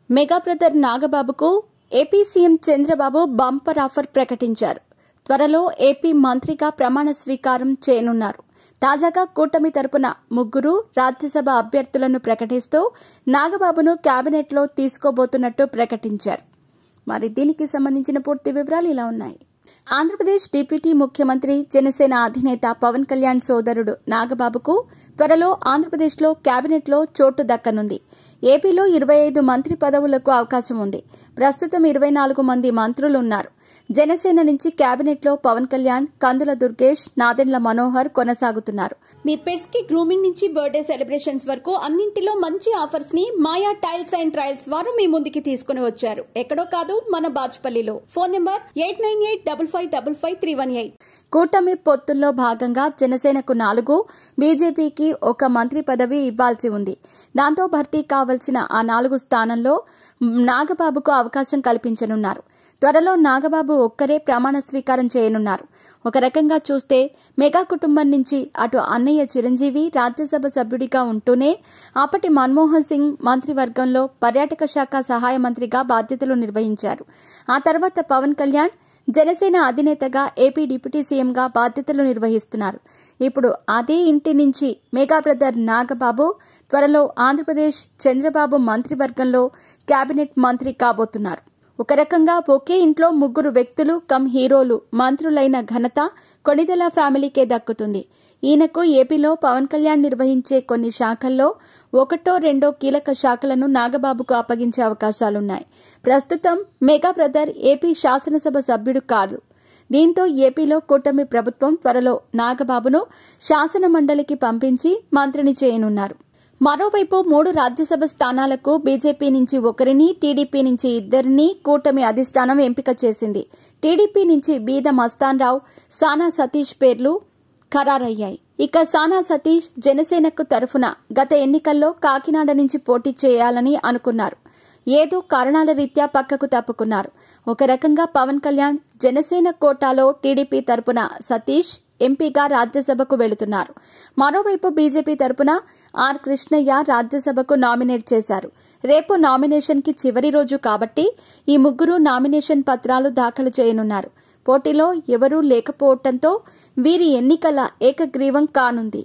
Mega brother నాగబాబుకు AP CM Chandrababu bumper offer ప్రకటించారు. త్వరలో ఏపీ మంత్రిగా ప్రమాణ స్వీకారం చేయనున్నారు. తాజాగా కూటమి తరపున 3 రాజ్యసభ అభ్యర్థులను ప్రకటిస్తూ నాగబాబును కేబినెట్లో తీసుకోబోతున్నట్టు ప్రకటించారు. మరి దీనికి సంబంధించిన పూర్తి వివరాలు ఇలా ఉన్నాయి. ఆంధ్రప్రదేశ్ డిప్యూటీ ముఖ్యమంత్రి జనసేన అధినేత పవన్ కళ్యాణ్ సోదరుడు నాగబాబుకు త్వరలో ఆంధ్రప్రదేశ్లో కేబినెట్లో చోటు దక్కనుంది. ఏపీలో 25 మంత్రి పదవులకు అవకాశం ఉంది. ప్రస్తుతం 24 మంది మంత్రులున్నారు. జనసేన నుంచి కేబినెట్లో పవన్ కళ్యాణ్, కందుల దుర్గేష్, నాదెండ్ల మనోహర్ కొనసాగుతున్నారు. మీ పెట్స్ కి గ్రూమింగ్ నుంచి బర్త్డే సెలబ్రేషన్స్ వరకు అన్నింటిలో మంచి ఆఫర్స్ ని మాయా టైల్స్ అండ్ ట్రయల్స్ వారు మీ ముందుకి తీసుకుని వచ్చారు. ఎక్కడో కాదు, మన బాజ్పల్లిలో. Phone number 8985555318. కూటమి పొత్తుల్లో భాగంగా జనసేనకు 4, బీజేపీకి 1 మంత్రి పదవి ఇవ్వాల్సి ఉంది. దాంతో భర్తీ కావాల్సిన ఆ 4 స్థానంలో నాగబాబుకు అవకాశం కల్పించనున్నారు. త్వరలో నాగబాబు ఒక్కరే ప్రమాణ స్వీకారం చేయనున్నారు. ఒక రకంగా చూస్తే మెగా కుటుంబం నుంచి అటు అన్నయ్య చిరంజీవి రాజ్యసభ సభ్యుడిగా ఉంటూనే అప్పటి మన్మోహన్ సింగ్ మంత్రివర్గంలో పర్యాటక శాఖ సహాయ మంత్రిగా బాధ్యతలు నిర్వహించారు. ఆ తర్వాత పవన్ కళ్యాణ్ జనసేన అధినేతగా ఏపీ డిప్యూటీ సీఎంగా బాధ్యతలు నిర్వహిస్తున్నారు. ఇప్పుడు అదే ఇంటి నుంచి మెగా బ్రదర్ నాగబాబు త్వరలో ఆంధ్రప్రదేశ్ చంద్రబాబు మంత్రివర్గంలో కేబినెట్ మంత్రి కాబోతున్నారు. ఒక రకంగా ఒకే ఇంట్లో 3 వ్యక్తులు కమ్ హీరోలు మంత్రులైన ఘనత కొణిదెల ఫ్యామిలీకే దక్కుతుంది. ఈయనకు ఏపీలో పవన్ కళ్యాణ్ నిర్వహించే కొన్ని శాఖల్లో 1, 2 కీలక శాఖలను నాగబాబుకు అప్పగించే అవకాశాలున్నాయి. ప్రస్తుతం మెగా బ్రదర్ ఏపీ శాసనసభ సభ్యుడు కాదు. దీంతో ఏపీలో కూటమి ప్రభుత్వం త్వరలో నాగబాబును శాసన మండలికి పంపించి మంత్రిని చేయనున్నారు. మరోవైపు 3 రాజ్యసభ స్థానాలకు బీజేపీ నుంచి 1, టీడీపీ నుంచి 2 కూటమి అధిష్టానం ఎంపిక చేసింది. టీడీపీ నుంచి బీద మస్తాన్ రావు, సానా సతీష్ పేర్లు ఖరారయ్యాయి. ఇక సానా సతీష్ జనసేనకు తరఫున గత ఎన్నికల్లో కాకినాడ నుంచి పోటీ చేయాలని అనుకున్నారు. ఏదో కారణాల రీత్యా పక్కకు తప్పుకున్నారు. ఒక రకంగా పవన్ కళ్యాణ్ జనసేన కోటాలో టీడీపీ తరపున సతీష్ ఎంపీగా రాజ్యసభకు వెళుతున్నారు. మరోవైపు బీజేపీ తరపున ఆర్ కృష్ణయ్య రాజ్యసభకు నామినేట్ చేశారు. రేపు నామినేషన్ కి చివరి రోజు కాబట్టి ఈ 3 నామినేషన్ పత్రాలు దాఖలు చేయనున్నారు. పోటీలో ఎవరూ లేకపోవడంతో వీరి ఎన్నికల ఏకగ్రీవం కానుంది.